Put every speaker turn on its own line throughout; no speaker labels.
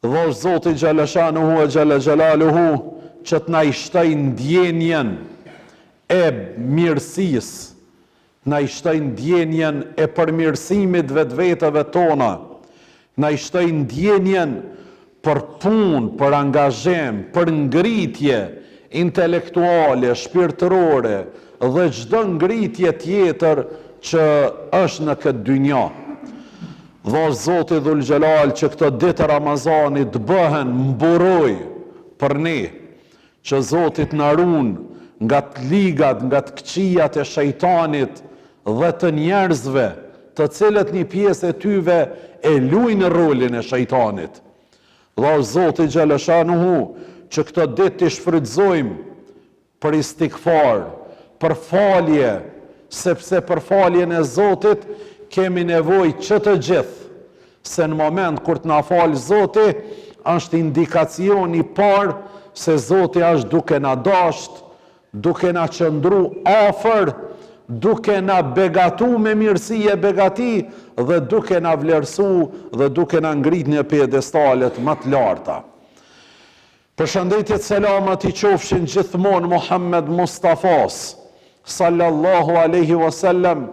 Dhosh Zoti Gjaleshanuhu e Gjalaluhu që të na i shtoj ndjenjen e mirësisë, na i shtoj ndjenjen e përmirësimit vetëvetëve tona, na i shtoj ndjenjen për punë, për angazhem, për ngritje intelektuale, shpirtërore dhe çdo ngritje tjetër që është në këtë dynja. Dhosh Zoti Dhul Gjelal që këto ditë Ramazanit bëhen mburoj për ne, që Zoti të na ruan nga të ligat, nga të këqijat e shejtanit dhe të njerëzve, të cilët një pjesë e tyve e luajnë rolin e shejtanit. Dhosh Zoti Gjaleshanuhu që këto ditë të shfrytëzojmë për istikfar, për falje, sepse për faljen e Zotit kemi nevojë që të gjithë, se në moment kur të na falë Zoti, është indikacion i parë se Zoti është duke na dashur, duke na qëndru afër, duke na begatu me mirësi e begati dhe duke na vlerësu dhe duke na ngrit në piedestalet më të larta. Përshëndetjet selamat i qofshin gjithmonë Muhammed Mustafas, sallallahu alaihi wasallam,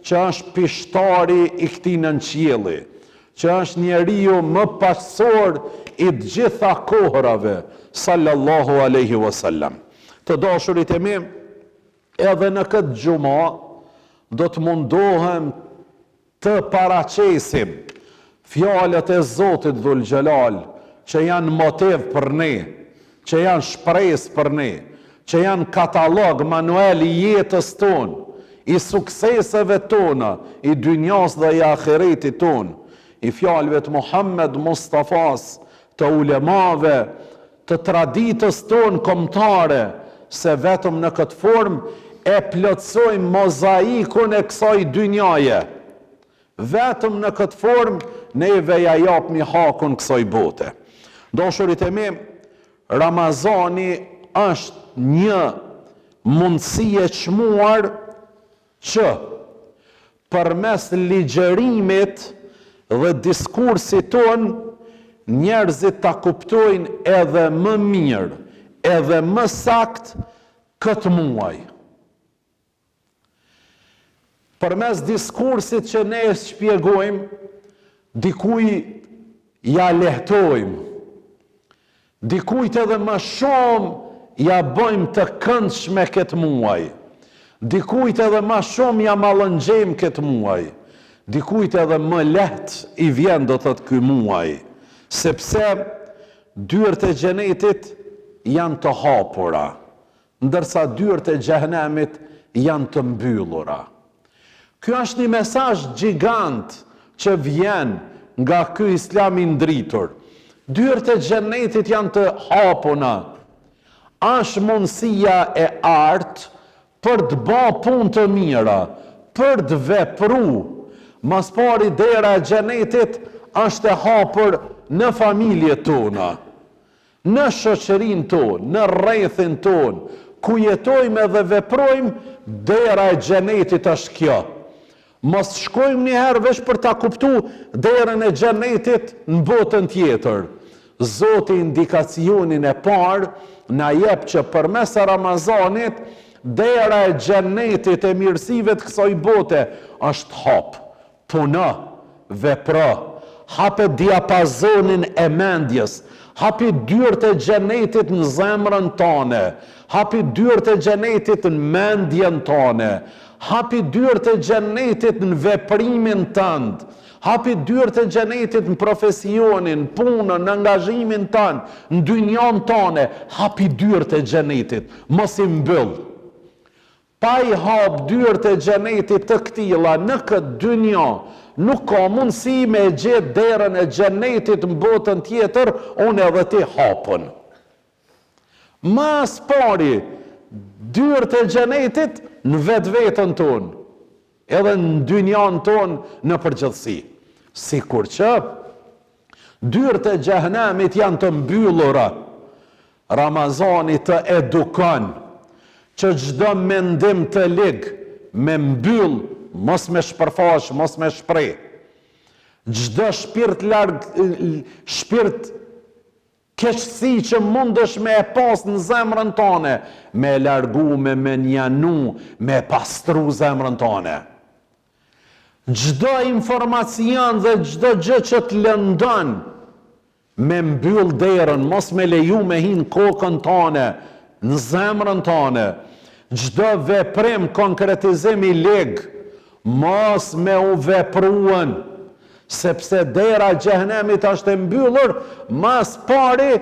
që është pishtari i këtij nënqielli, që është njeriu më pastor i të gjitha kohërave, sallallahu alaihi wasallam. Të dashurit e mi, edhe në këtë gjuma do të mundohem të paraqesim fjalët e Zotit Dhul Gjelal, që janë motiv për ne, që janë shpresë për ne, që janë katalog manual i jetës tonë, i sukseseve tona, i dynjas dhe i ahiretit tonë, i fjalëve të Muhammed Mustafas, të ulemave, të traditës tonë kombëtare, se vetëm në këtë formë e plotësojmë mozaikun e kësaj dynjaje. Vetëm në këtë formë neve ja japmi hakun kësaj bote. Dashurit e mi, Ramazani është një mundësi e çmuar që përmes ligjërimit dhe diskursit ton njerëzit ta kuptojnë edhe më mirë, edhe më sakt këtë muaj. Përmes diskursit që ne e shpjegojmë, dikuj ja lehtojmë, dikujt edhe më shumë ja bëjmë të këndshme këtë muaj, dikujt edhe më shumë ja mallëngjejmë këtë muaj, dikujt edhe më lehtë i vjen do thot ky muaj, sepse dyert e xhenetit janë të hapura, ndërsa dyert e xhehenemit janë të mbyllura. Ky është një mesazh gjigant që vjen nga ky Islam i ndritur. Dyert e xhenetit janë të hapuna. Është mundësia e artë për të bë punë të mira, për të vepru. Mas pari dera e xhenetit është e hapur në familjet tona, në shoqërinë tonë, në rrethin tonë, ku jetojmë dhe veprojmë, dera e xhenetit është kjo. Mos shkojmë njëherë veç për ta kuptuar derën e xhenetit në botën tjetër. Zoti indikacionin e parë na jep që përmes Ramazanit dera e xhenetit e mirësive të kësaj bote është hap. Puno, vepro, hape diapazonin e mendjes, hapi dyert e xhenetit në zemrën tone, hapi dyert e xhenetit në mendjen tone, hapi dyert e xhenetit në veprimin tënd, hapi dyert e xhenetit në profesionin, punën, në angazhimin tënd, në dynjan tone, hapi dyert e xhenetit, mos i mbyll. Pa i hap dyert e xhenetit të këtilla në këtë dynja, nuk ka mundësi me gjetë derën e xhenetit në botën tjetër, unë edhe ti hapën. Mas pari, dyert e xhenetit në vetveten tonë, edhe në dynjan tonë në përgjithësi. Sikur që dyert e xhehenemit janë të mbyllura, Ramazani të edukon që çdo mendim të lig me mbyll, mos me shpërfash, mos me shpreh. Çdo shpirt larg, shpirt keqësi që mundesh me e pas në zemrën tone, me largu, me menjanu, me pastru zemrën tone. Gjdo informacion dhe gjdo gjë që të lëndon, me mbyll derën, mos me leju me hin kokën tone, në zemrën tone. Gjdo veprim, konkretizim i lig, mos me u vepruën, sepse dera xhehenemit është e mbyllur, mas pari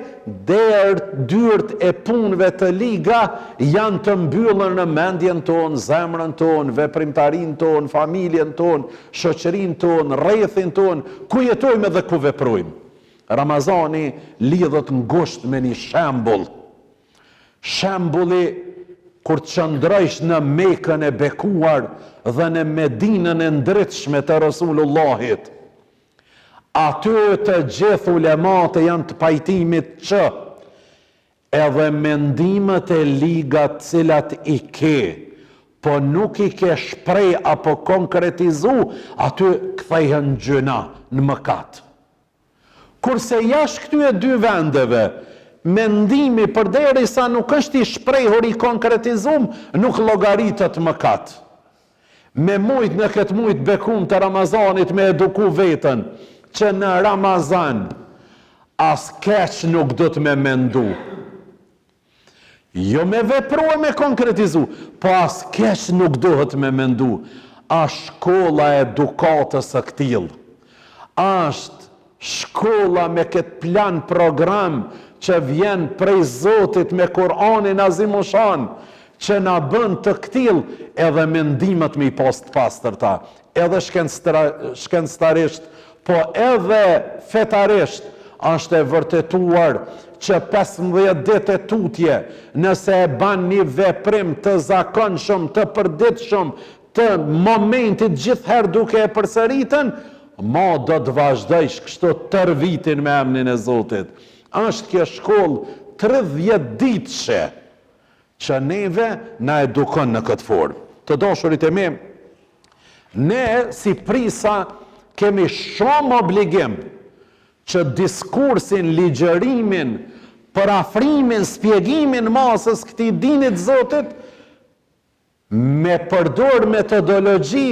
dyrt e punëve të liga janë të mbyllur në mendjen tonë, zemrën tonë, veprimtarin tonë, familjen tonë, shoqërin tonë, rrethin tonë, ku jetojmë dhe ku veprojmë. Ramazani lidhët ngusht me një shembull. Shembulli kur të qëndrojsh në Mekën e bekuar dhe në Medinën e ndritshme të Rasulullahit. Aty të gjithë ulemat janë të pajtimit që edhe mendimet e ligat cilat i ke, po nuk i ke shprej apo konkretizu, aty kthehen gjëna në mëkat. Kurse jashtë këtyre dy vendeve, mendimi përderisa nuk është i shprehur i konkretizum, nuk llogaritet mëkat. Me mujt në këtë mujt bekum të Ramazanit me eduku veten, që në Ramazan as keq nuk do të me mendu. Jo me vepru e me konkretizu, po as keq nuk dohet me mendu. A shkolla edukatës së këtill. Ashtë shkolla me këtë plan program që vjen prej Zotit me Kur'anin azimushan, që na bën të këtill edhe mendimet me i pas të pastërta, edhe shkencëtarisht, po edhe fetarisht është e vërtetuar që 15 ditë e tutje, nëse e ban një veprim të zakonshëm, të përditshëm, të momentit gjithherë duke e përsëritën, ma do të vazhdojsh kështu tër vitin me emrin e Zotit. Është kjo shkollë 30 ditëshe që neve na edukon në këtë formë. Të dashurit e mi, ne si prisa kemi shumë obligim që diskursin, ligjërimin, përafrimin, spjegimin masës këtij dinit Zotit me përdor metodologji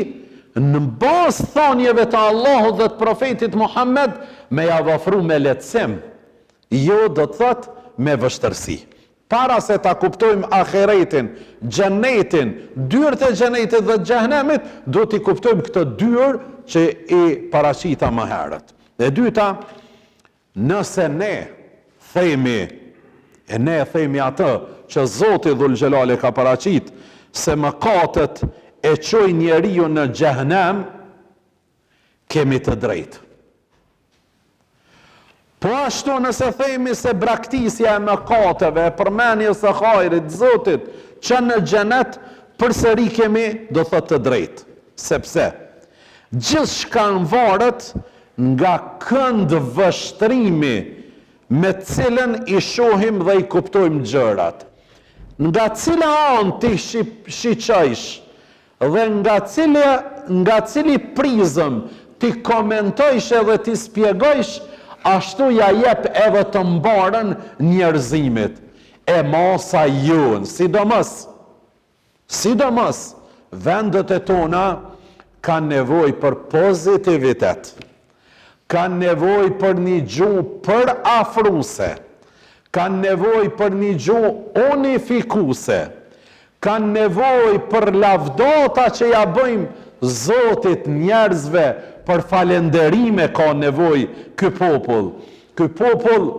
në bazë thonjeve të Allahut dhe të profetit Muhammed me javafru me lehtësim, jo do të thot me vështërsi. Para se ta kuptojmë ahiretin, xhenetin, dyert e xhenetit dhe xhehenemit, do t'i kuptojmë këtë dyert që i paraqita më herët. E dyta, nëse ne themi atë që Zoti Dhul Xhelali ka paraqit se mëkatet e çojnë njeriu në xhehenem, kemi të drejtë. Po ashtu nëse themi se braktisja e mëkateve, e përmendjes së hajrit Zotit që në xhenet përsëri kemi, do thotë të drejtë, sepse gjithçka varet nga kënd vështrimi me cilën i shohim dhe i kuptojmë gjërat. Nga cila anë ti shiqojsh dhe nga cili prizëm ti komentojsh edhe ti spjegojsh, ashtu ja jep edhe të mbarën njerëzimit. E masa jonë, sidomos vendet e tona kanë nevojë për pozitivitet, kanë nevojë për një gjuhë përafruese, kanë nevojë për një gjuhë unifikuese, kanë nevojë për lavdata që ja bëjmë Zotit njerëzve, për falenderime ka nevojë ky popull. Ky popull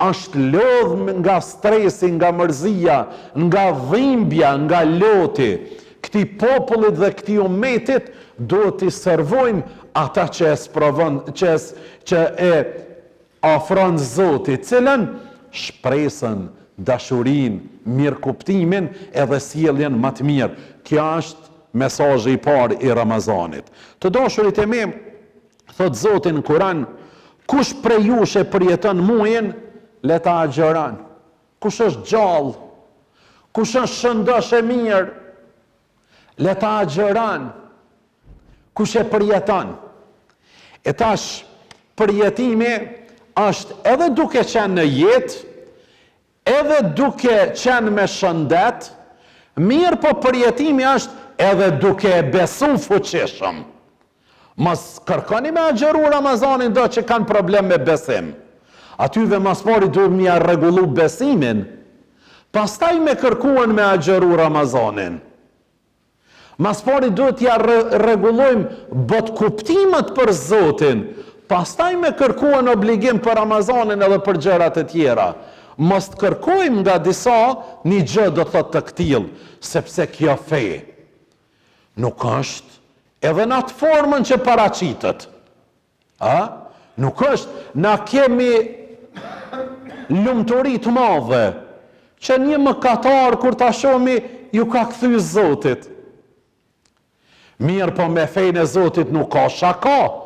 është lodh nga stresi, nga mërzia, nga dhimbja, nga loti. Këtij popullit dhe këtij umetit do t'i servojmë ata që e ofron Zoti, cilën shpresën, dashurinë, mirëkuptimin edhe sjelljen më të mirë. Kjo është mesazhi i parë i Ramazanit. Të dashurit e mi, thot Zoti në Kur'an, kush prej jush e përjeton muajin, le ta agjeron. Kush është gjallë, kush është shëndosh e mirë, le ta agjeron. Kush e përjeton. E tash përjetimi është edhe duke qenë në jetë, edhe duke qenë me shëndet, mirë po përjetimi është edhe duke besu fuqishëm. Mos kërkoni me agjeru Ramazanin do që kanë problem me besim. Atyve mas pari duhet me ja rregullu besimin, pastaj me kërkuan me agjeru Ramazanin. Mas pari duhet ja rregullojmë bot kuptimet për Zotin, pastaj me kërkuan obligim për Ramazanin edhe për gjërat e tjera. Mos të kërkojmë nga disa një gjë do thot të këtill, sepse kjo fe nuk është edhe në atë formën që paraqitet. Nuk është, na kemi lumturi të madhe, që një mëkatar kur ta shohmi ju ka kthy Zotit. Mirë po me fejnë e Zotit nuk ka shaka.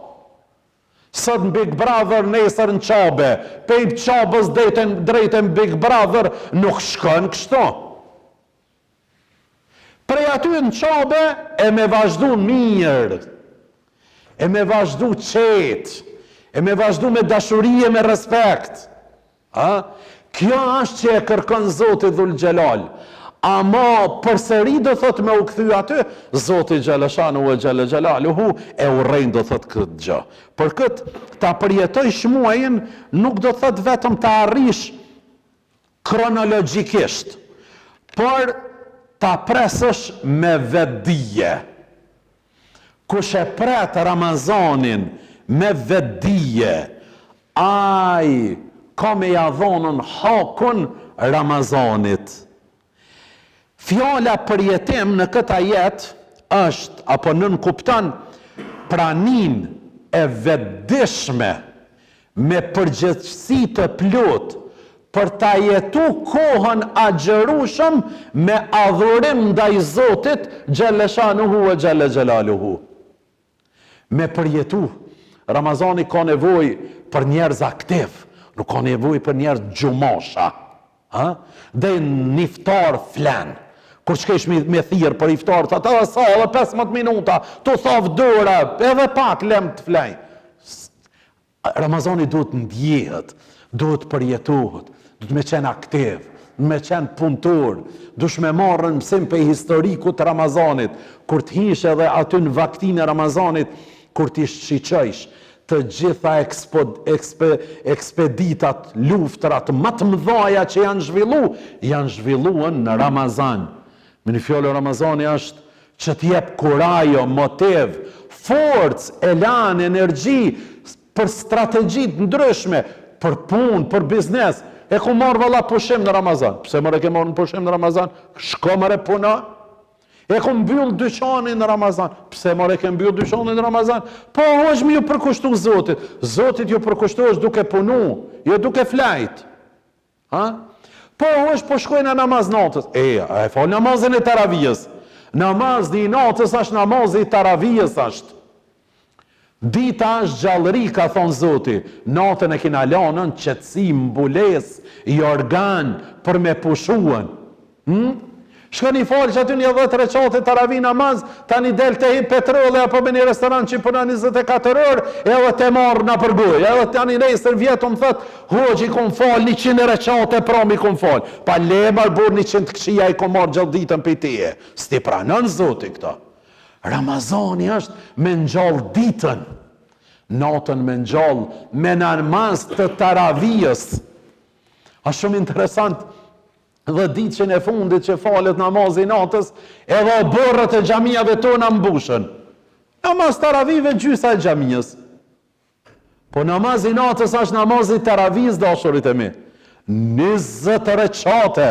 Sot në Big Brother, nesër në qabe, pejt qabës drejtën Big Brother, nuk shkën kështu. Prej aty në qabe, e me vazhdu mirë, e me vazhdu qetë, e me vazhdu me dashurie, me respekt. Kjo është që e kërkon Zoti Dhul Gjelal. Ama përsëri do thot me u kthy aty, Zoti Xhaleshanu e Xhelaluhu e urrejn do thot këtë gjë. Për këtë ta përjetoj muajin nuk do thot vetëm ta arrish kronologjikisht, por ta presësh me vetdije. Kush e pret Ramazanin me vetdije, ai ka me ja dhonën hakun Ramazanit. Fjala përjetim në këtë ajet është, apo nën kupton, pranin e vetëdijshme me përgjegjësi të plot për ta jetu kohën agjerueshëm me adhurim ndaj Zotit Xhaleshanuhu e Xhelaluhu. Me përjetu. Ramazani ka nevojë për njerëz aktiv, nuk ka nevojë për njerëz gjumosha. Dhe në iftar flan. Kur shkesh me thirr për iftar, ata sa edhe 15 minuta, tu thav dora, edhe pak lem të flaj. Ramazani duhet ndjehet, duhet përjetohet, duhet me qenë aktiv, me qenë punëtor, duhet me marrën mësim për historiku të Ramazanit, kur të hish edhe aty në vaktin e Ramazanit, kur të shiqojsh të gjitha ekspeditat, luftrat, më të mëdhaja që janë zhvilluar në Ramazan. Me një fjallë Ramazani është që t'jep kurajo, motiv, forcë, elan, energji, për strategjit ndryshme, për punë, për biznes. E ku marrë valla pushim në Ramazan. Pse mërë e ke marrë në pushim në Ramazan? Shko mërë puna. E ku mbyll dyqanin në Ramazan. Pse mërë e ke mbyll dyqanin në Ramazan? Po është mi ju përkushtu Zotit. Zotit ju përkushtu është duke punu, jo duke flajt. Po është po shkojnë në namaz natës. E falë namazin e taravijës. Namaz dhe i natës është namaz i taravijës është. Dita është gjallëri, ka thonë Zoti. Natën e kina lanën, qetësi, mbules, i organ, për me pushuan. Shkën i falë që aty një 10 recate taravi namaz, ta një del të hi petrole, apo me një restoran që puna 24 orë, edhe të marrë në përgoj, edhe të një nesër vjetë më thëtë, hoqë i kom falë 100 recate, pram i kom falë. Pa lemar burë 100 këqia i kom marrë gjallë ditën për teje. Sti pranën Zoti këta. Ramazani është me ngjall ditën, natën me ngjall, me namaz të taravijës. A shumë interesant, dhe ditën e fundit që falet namazi natës, edhe borët e xhamiave tona mbushën. Namaz taravive gjysa e xhamijës. Po namazi natës është namazi taravijës, dashurit e mi. 20 recate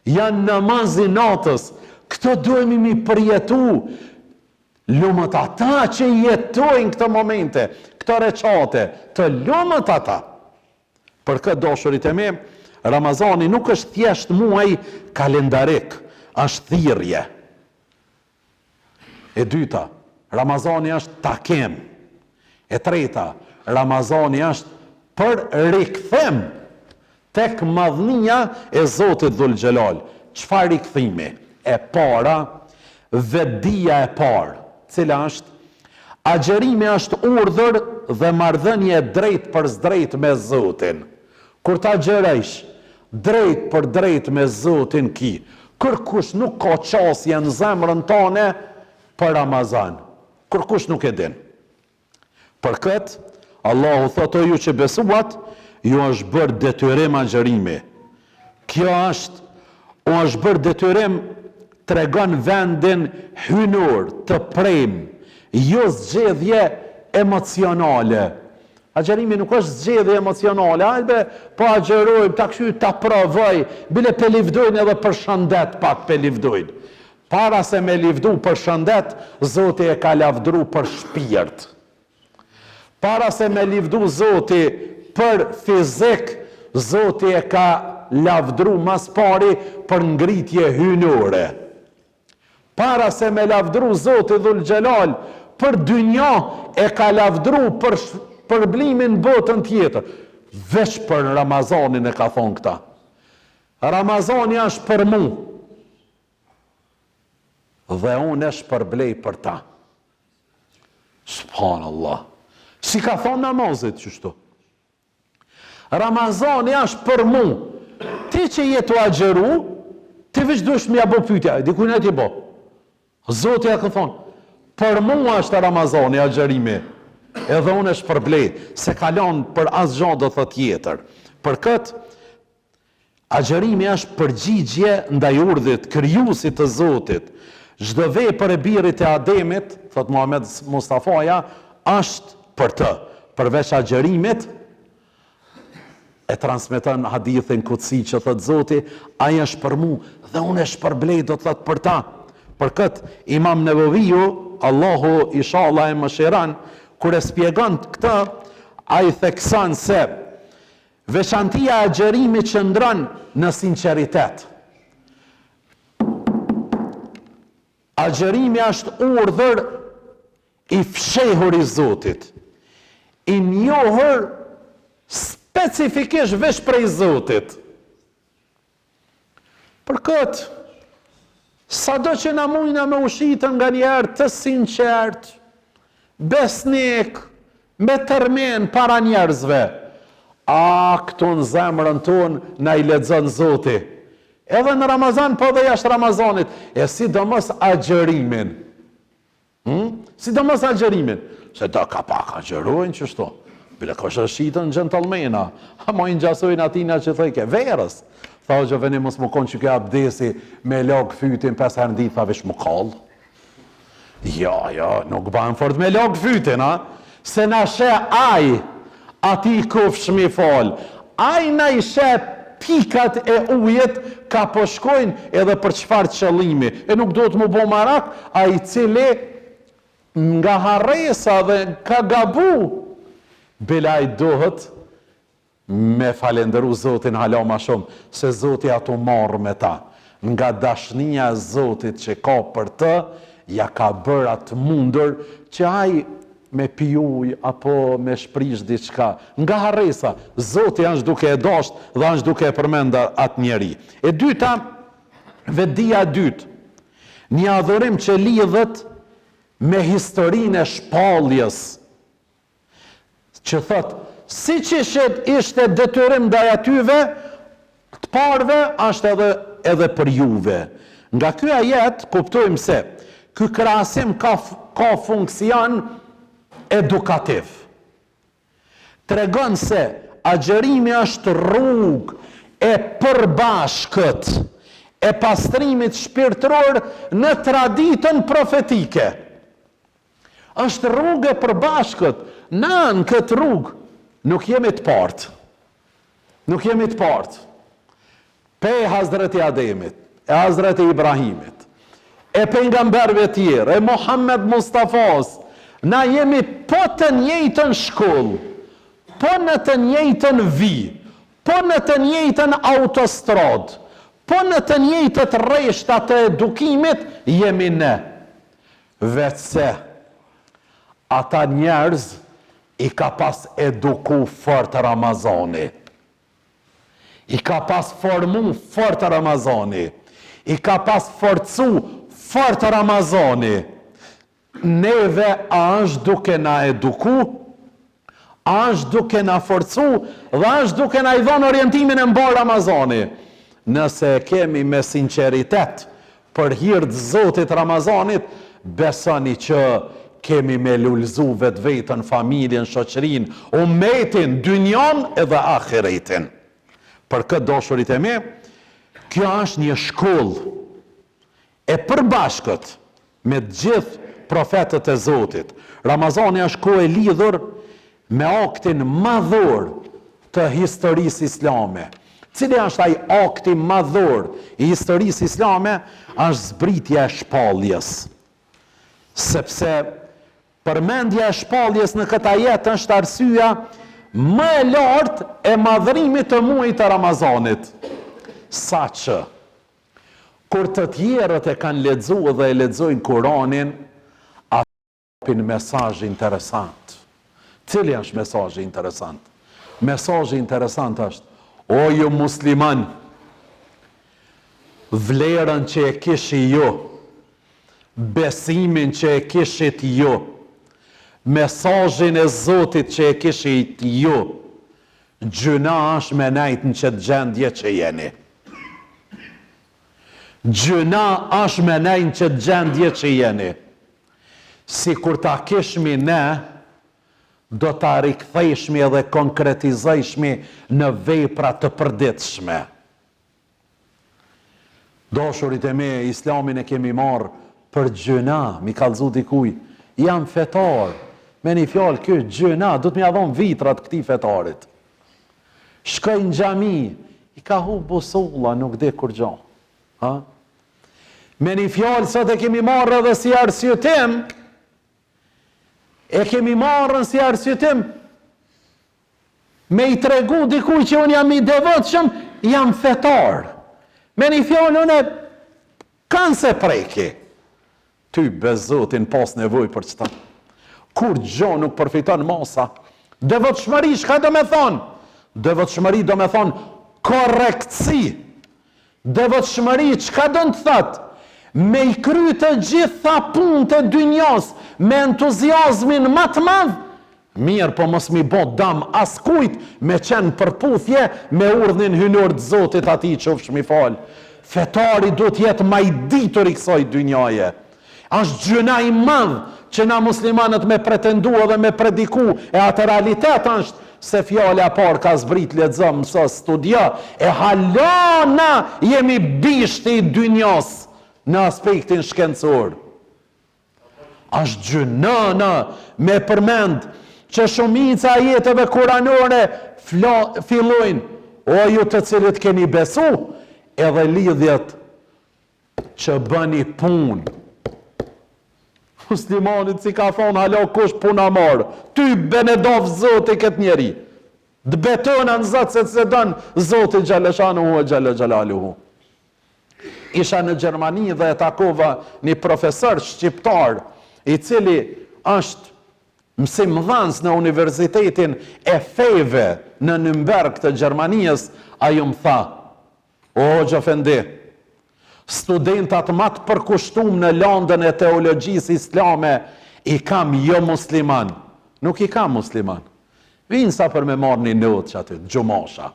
janë namazi natës. Këto duhemi mi përjetu. Lumët ata që jetojnë këtë momente, këto recate, të lumët ata. Për këtë, dashurit e mi, Ramazani nuk është thjesht muaj kalendarik, është thirrje. E dyta, Ramazani është takim. E treta, Ramazani është për rikthim tek madhnia e Zotit Dhul Gjelal. Çfarë rikthimi? E para, vetdia e parë, cila është agjerimi është urdhër dhe marrëdhënie drejt për drejt me Zotin. Kur ta gjerësh drejt për drejt me Zotin ki, kërkush nuk ka qasje në zemrën tone për Ramazan. Kërkush nuk e din. Për këtë, Allahu thotë, o ju që besuat, ju është bërë detyrim agjërimi. Kjo është bërë detyrim, tregon vendin hynor, të prem, jo zgjedhje emocionale. Agjerimi nuk është zgjedhje emocionale, hajde, po agjerojmë, ta kështu ta provoj, bile pe livdojnë edhe për shëndet pak pe livdojnë. Para se me livdu për shëndet, Zoti e ka lavdru për shpirt. Para se me livdu Zoti për fizik, Zoti e ka lavdru mas pari për ngritje hynore. Para se me lavdru Zoti Dhul Gjelal për dynja, e ka lavdru për përblimin botën tjetër. Veç për Ramazanin e ka thonë këta. Ramazani është për mu, dhe unë e shpërblej për ta. Subhanallah. Si ka thonë namazit qështu. Ramazani është për mu. Ti që jetu agjeru, ti veç dush me ja bo pytja, dikujnë e ti bo. Zoti e ka thonë, për mu është Ramazani, agjerimi, edhe unë e shpërblej, se kalon për asë gjatë dhe thët tjetër. Për këtë, agjerimi është përgjigje ndaj urdhit, krijuesit të Zotit. Çdo vepër e birit e Ademit, thot Muhammed Mustafaja, është për të. Përveç agjerimit, e transmeton hadithin kutsi që thot Zoti, ai është për mu dhe unë e shpërblej do të thot për ta. Për këtë Imam Nevaviu, Allahu inshallah e mëshiron, kur e spjegon këtë, ai thekson se veçantia e agjerimit qëndron në sinqeritet. Agjerimi është urdhër i fshehur i Zotit, i njohur specifikisht veç prej Zotit. Për këtë, sado që na mujna me ushitën nga njerë të sinqert, besnik, me tërmen para njerëzve, këtu në zemrën tonë na i lexon Zoti. Edhe në Ramazan, po dhe jashtë Ramazanit, e sidomos agjerimin. Sidomos agjerimin. Se ta ka pak agjerojnë qështu. Bile kështë shqitën gjentalmena. Mo i njësojnë atina që thëjke, verës. Tha o gjëveni mos më konë që ke abdesi me logë fytin 5 herë ndi, tha vish më kallë. Ja, nuk banë fort me logë fytin, se na she aj, ati kufsh mi falë. Aj na i she pikat e ujet ka po shkojnë edhe për çfarë qëllimi. E nuk do të më bo marak, a i cili nga harresa dhe ka gabu, bila i dohet me falenderu Zotin hala ma shumë, se Zoti ato marrë me ta. Nga dashnia e Zotit që ka për të, ja ka bërë atë mundër që ai me pijuj apo me shprish diçka. Nga harresa, Zoti është duke e dasht dhe është duke e përmenda atë njeri. E dyta, vetdia e dytë, një adhurim që lidhet me historinë e shpalljes, që thot, si që ishte detyrim ndaj atyve, të parve është edhe për juve. Nga ky ajet kuptojmë se ky krahasim ka funksion edukativ. Tregon se agjerimi është rrugë e përbashkët e pastrimit shpirtëror në traditën profetike. Është rrugë e përbashkët. Në këtë rrugë nuk jemi të partë. Nuk jemi të partë. Pe Hazreti Ademit, e Hazreti Ibrahimit, e pejgamberëve tjerë, e Muhammed Mustafas, na jemi po të njëjtën shkollë, po në të njëjtën vijë, po në të njëjtën autostradë, po në të njëjtët rreshta të edukimit jemi ne. Vetëse ata njerëz i ka pas eduku fort Ramazani. I ka pas formu fort Ramazani. I ka pas forcu fort Ramazani. Neve a është duke na eduku? është duke na forcu dhe është duke na I dhënë orientimin e mbar Ramazani. Nëse kemi me sinceritet për hir të Zotit Ramazanit, besoni që kemi me lullzu vetën, familjen, shoqërinë, ummetin, dynjan edhe ahiretin. Për këtë dashurit e mi, kjo është një shkollë e përbashkët me gjithë profetët e Zotit. Ramazani është kohë e lidhur me aktin madhor të historisë islame. Cili është ai akti madhor I historisë islame? Është zbritja e shpalljes. Sepse përmendja e shpalljes në këtë ajet është arsyeja më e lartë e madhërimit të muajit të Ramazanit. Saqë kur të tjerët e kanë lexuar dhe e lexojnë Kur'anin, apin mesazh interesant. Cili është mesazhi interesant? Mesazhi interesant është: o ju musliman, vlerën që e kishi ju, besimin që e kishit ju, mesazhin e Zotit që e kishit ju, gjuna është me nejt në qëtë gjendje që jeni. Gjuna është me nejt në qëtë gjendje që jeni. Si kur ta kishmi ne, do ta rikthejshmi edhe konkretizojshmi në vepra të përditshme. Dashurit e me, Islamin e kemi marrë për gjëna, mi kallëzu dikuj, jam fetar, me një fjalë kjo gjëna, du të mja dhonë vitrat këti fetarit. Shkoj në xhami, I ka hu busolla, nuk dhe kur gjo. Me një fjalë sot e kemi marrë edhe si arsyetim, e kemi marrën si arsyetim me I tregu dikuj që unë jam I devotshëm, jam fetar. Me një fjalë unë kanë se preki. Ty bezotin pas nevoj për qëta. Kur gjo nuk përfiton masa. Devotshmëri, shka do me thonë? Devotshmëri do me thonë korrektësi. Devotshmëri, çka do të thotë? Me I kry të gjitha punët e dynjas, me entuziazmin më të madh, mirë, po mos mi bo dam askujt, me qenë përputhje me urdhnin hynor të Zotit atij qofsh mi fal. Fetari do të jetë më I ditur I kësaj dynjaje. Është gjëna I madh që na muslimanët me pretendu dhe me prediku, e atë realitet është se fjala e parë ka zbrit, lexo, mëso, studio, e halana jemi bishti I dynjas në aspektin shkencor. Është gjëna me përmend që shumica e jetëve kuranore fillojnë: o ju të cilët keni besu, edhe lidhjet që bëni punë. Muslimanit si ka thonë, halo kush puna marë, ty benedov Zoti këtë njeri. Dë betona në Zotë se dënë Zoti Gjaleshanuhu e Gjalaluhu. Isha në Gjermani dhe e takova një profesor shqiptar, I cili është mësimdhënës në Universitetin e Feve në Nürnberg të Gjermanisë, a ju më tha: o Gjofendi, studentat më të përkushtuar në landën e teologjisë islame I kam jo musliman. Nuk I kam musliman. Vinë sa për me marrë një notë që aty, gjumasha.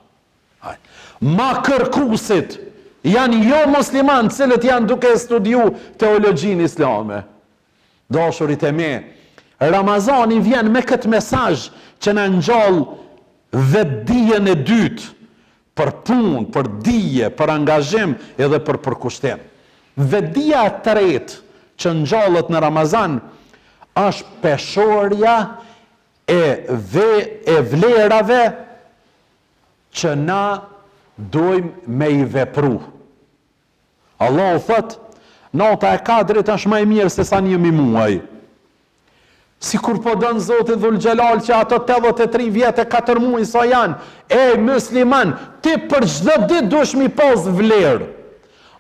Ma kërkusit janë jo musliman, cilët janë duke studiu teologjinë islame. Dashurit e me, Ramazani vjen me këtë mesazh që na ngjall vetdijen e dytë, për punë, për dije, për angazhim edhe për përkushtim. Vetdia e tretë që ngjallet në Ramazan është peshorja e vlerave që na dojmë me I vepru. Allahu thot, nota e Kadrit është më e mirë se sa 1 muaj. Sikur po dënë Zotit Dhul Gjelal që ato 83 vjetë e 4 muaj sa janë, e musliman, ti për çdo ditë duhesh mi pas vlerë.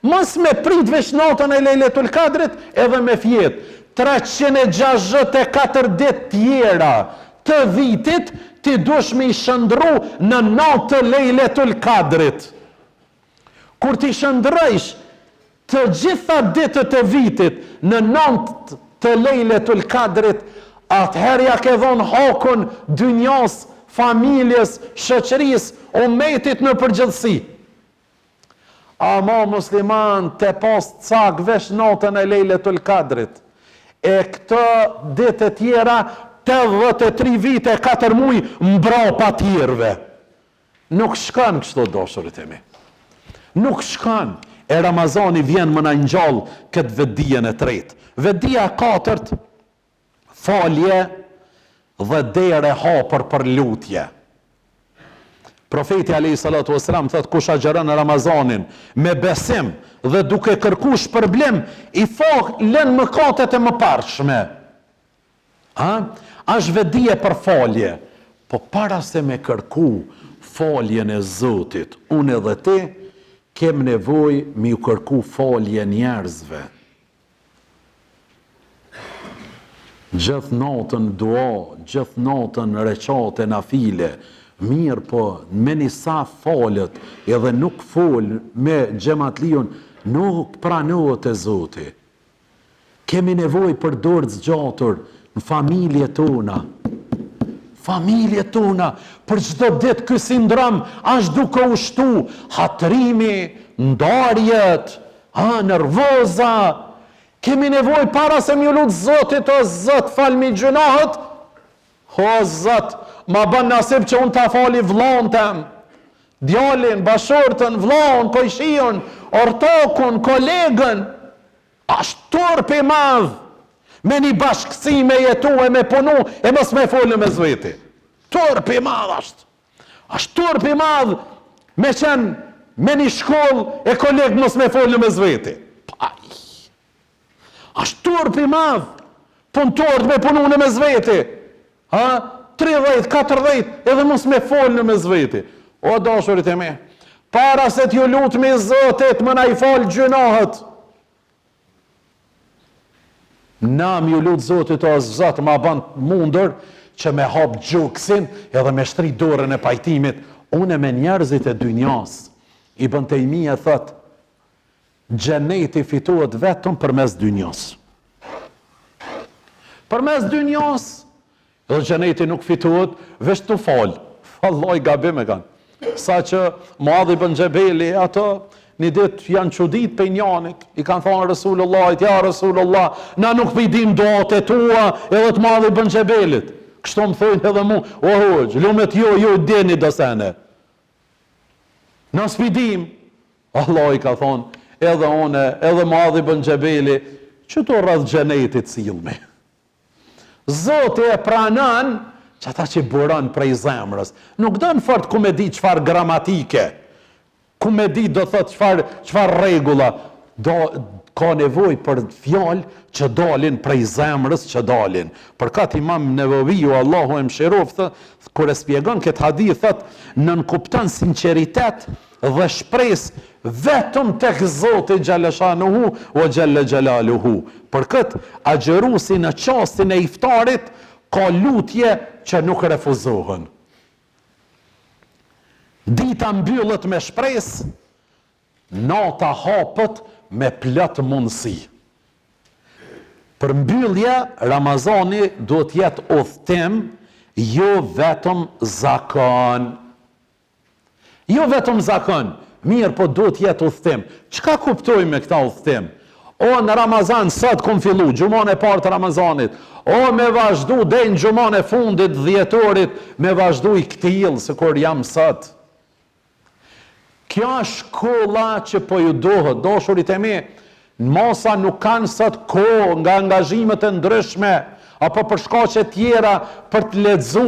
Mos me prit veç natën e Lejletul Kadrit edhe me fjet. 364 ditë tjera të vitit ti duhesh me I shëndru në natë të Lejletul Kadrit. Kur ti shëndrojsh të gjitha ditët e vitit në natë të Lejletul Kadrit, atëherë ja ke dhonë hakun dynjas, familjes, shoqërisë, ummetit në përgjithësi. Ama musliman të pas cak vesh natën e Lejletul Kadrit. E këtë ditë e tjera 83 vite, 4 muaj mbrapa tjerëve. Nuk shkan kështu dashurit e mi. Nuk shkan. E Ramazani vjen më na ngjall këtë vetdijen e tretë. Vetdia e katërt, falje dhe dere hapur për lutje. Profeti alayhi salatu wasalam thot kush agjeron Ramazanin me besim dhe duke kërkuar shpërblim, i lën mëkatet e mëparshme. Është vetdije për falje, po para se me kërku faljen e Zotit, unë edhe ti kem nevojë me u kërku falje njerëzve. Gjithë natën dua, gjithë natën recate nafile, mirë po me njësa falët edhe nuk fol me xhamatliun, nuk pranohet e Zoti. Kemi nevojë për dorë zgjatur në familje tona. Familje tona, për çdo ditë ky sindrom është duke u shtu, hatrimi, ndarjet, nervoza. Kemi nevojë para se më lut Zotit, o Zot, falmi gjunahet. O Zot, ma bën nasib që unë ta fali vllon tem, djalin, bashortën, vllon, kojshion, ortokun, kolegën. Ashtë turp i madh me një bashkësi me jetu e me punu e mos me folë me zveti. Turp i madh ashtë. Ashtë turp i madh me qenë me një shkollë e kolegë mos me folë me zveti. Ashtë turp i madh punëtorët me punu në me zveti. 30, 40 edhe mos me folë në me zveti. O dashurit e me, para se t'ju lutë me Zotit më na i falë gjunahet. Na më ju lutë Zotit, o Zot, ma bandë mundër që me hapë gjuksin edhe me shtri dorën e pajtimit. Une me njerëzit e dynjas, Ibn Taymija thot, xheneti fitohet vetëm përmes dynjas. Përmes dynjas, dhe xheneti nuk fitohet veç të falë. Vallai gabim e kanë. Sa që Muadh ibn Xhebeli, ato një ditë janë çudit për njanit, i kanë thonë Resulullahit, ja Resulullah, na nuk pidim doat e tua edhe të Muadh ibn Xhebelit. Kështu më thojnë edhe mu, o hoxh, lumet ju deni dosene. Na s'pidim. Allah i ka thonë, edhe one, edhe Muadh ibn Xhebeli, që të rrëdh xhenetit sillmi. Zoti e pranon që ata që buron prej zemrës. Nuk do në fort ku me di qfar gramatike, ku me di do thot qfar regula, ka nevoj për fjalë që dalin prej zemrës që dalin. Për kat Imam Nevaviu, Allahu e mëshiroft, kur e spjegon këtë hadith, thot, nënkupton sinqeritet dhe shpresë vetëm tek Zoti xhalla shanuhu o xhalla xhalaluhu. Për këtë agjeruesi në çastin e iftarit ka lutje që nuk refuzohen. Dita mbyllet me shpresë, nata hapet me plot mundësi. Për mbyllje, Ramazani duhet jetë udhtim, jo vetëm zakon. Jo vetëm zakon, mirë po duhet jetë udhtim. Çka kuptojmë me këta udhtim? O në Ramazan sot kom fillu, gjumon e partë Ramazanit. O me vazhdu dhe në gjumon e fundit dhjetorit, me vazhdu i këtil se kur jam sot. Kjo është kolla që po ju dohet, dashurit e mi, në masa nuk kanë sot kohë nga angazhimet e ndryshme, apo për shkaqe tjera për të lexu.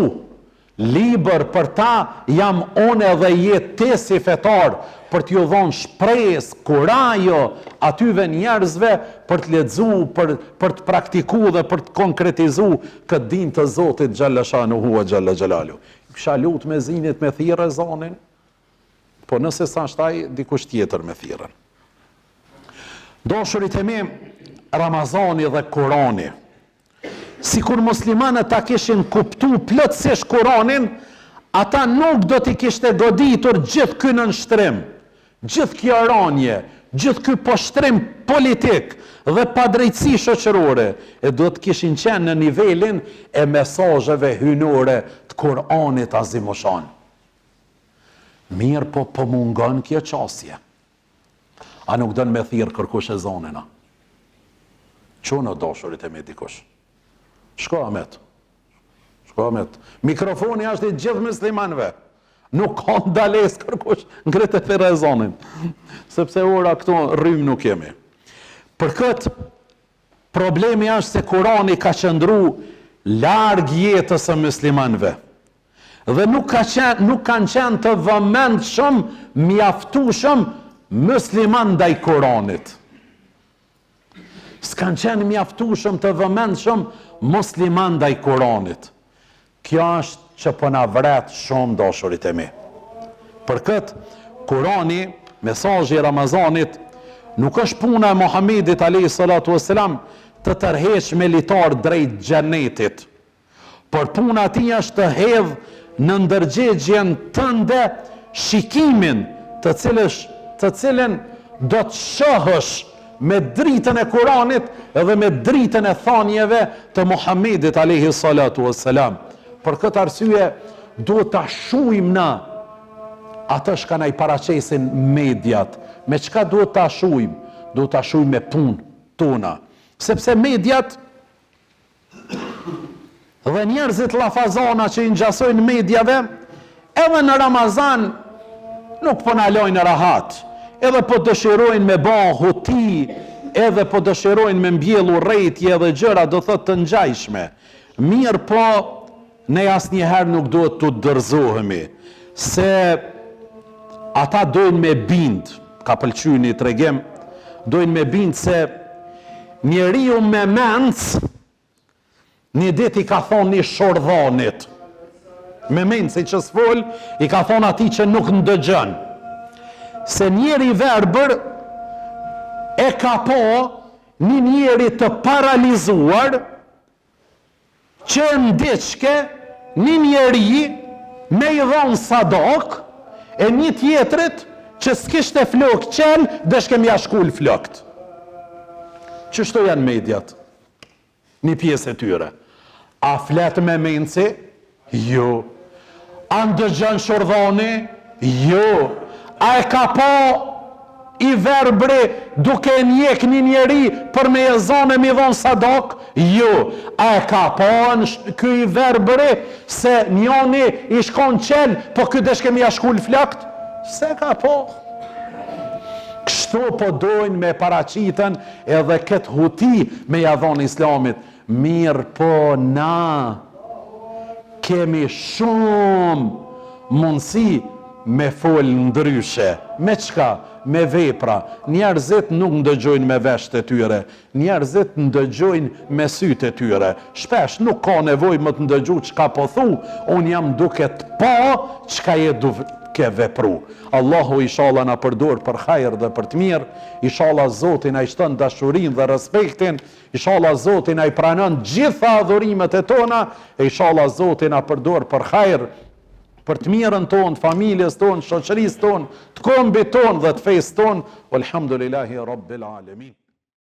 Liber për ta jam one dhe jetë ti si fetar për t'ju dhonë shpresë, kurajo atyve njerëzve për të lexu, për të praktiku dhe për të konkretizu këtë din të Zotit xhalla shanuhu wa xhalla xhalalu. Kisha lut me zinit me thirrë zanin, po nëse sa shtaj dikush tjetër me thirrën. Dashurit e mi, Ramazani dhe Kurani, si kur muslimanët ta kishin kuptu plotësisht Kuranin, ata nuk do t'i kishte goditur gjithë ky nënshtrim, gjithë kjo ranje, gjithë ky poshtrim politik dhe padrejtësi shoqërore e do të kishin qenë në nivelin e mesazheve hynore të Kur'anit azimoshan. Mirë po mungon kjo qasje. A nuk dënë me thirë kërkush e zonina? Që në dashurit e me dikush? Shko Amet. Mikrofoni është i gjithë muslimanëve. Nuk ka ndales kërkush ngritë e fere e zonin. Sepse ora këto rrym nuk kemi. Për këtë, problemi është se Kurani ka qëndru larg jetës e muslimanëve. Dhe nuk kanë qenë të vëmendshëm, mjaftueshëm musliman ndaj Kuranit. S'kanë qenë mjaftueshëm të vëmendshëm musliman ndaj Kuranit. Kjo është që po na vret shumë dashurit e mi. Për këtë, Kurani, mesazhi i Ramazanit, nuk është puna e Muhamedit alayhi salatu vesselam të tërheq me litar drejt xhenetit. Por puna e tij është të hedh në ndërgjegjen tënde shikimin të cilën do të shohësh me dritën e Kuranit edhe me dritën e thanjeve të Muhamedit alayhi salatu vesselam. Për këtë arsye, duhet ta shuhim na atë që na i paraqesin mediat. Me çka duhet ta shuhim? Duhet ta shuhim me punë tona. Sepse mediat dhe njerëzit llafazana që i ngjasojnë mediave, edhe në Ramazan nuk po na lojnë rahat. Edhe po dëshirojnë me ba huti, edhe po dëshirojnë me mbjell urrëtie dhe gjëra do thotë të ngjajshme. Mirë po, ne asnjëherë nuk duhet të dorëzohemi, se ata dojnë me bind, ka pëlqyer një tregim, dojnë me bind se njeriu me mendës një ditë i ka thonë një shordhanit, me mendës që s'fol, i ka thonë atij që nuk ndëgjon, se njeri verbër e ka po një njeri të paralizuar që ndiqke një njeri me i dhonë sadak e një tjetrit që s'kishte flok qel dhe shkem jashkull flokt. Qështu janë mediat? Një pjesë e tyre. A fletë me menci? Jo. A ndëgjën shordhani? Jo. A e ka po i verbri duke njek një njeri për me e zonë mi dhonë sadak? Jo. A e ka po në ky i verbri se njoni i shkon qel, po ky deshke mi jashkull flokt? Se ka po. Kështu po dojnë me paraqiten edhe këtë huti me jadhon islamit. Mirë po na kemi shumë mundësi me fol ndryshe. Me çka? Me vepra. Njerëzit nuk ndëgjojnë me vesht e tyre. Njerëzit ndëgjojnë me sytë e tyre. Shpesh nuk ka nevojë më të ndëgju çka po thu, unë jam duke të pa çka je duke vepru. Allahu inshallah na përdor për hajër dhe për të mirë. Inshallah Zoti na i shton dashurinë dhe respektin. Inshallah Zoti na i pranon gjitha adhurimet e tona. E inshallah Zoti na përdor për hajër, për të mirën tonë, familjes tonë, shoqërisë tonë, të kombit tonë dhe të fesë tonë. Walhamdulillahi Rabbil Alamin.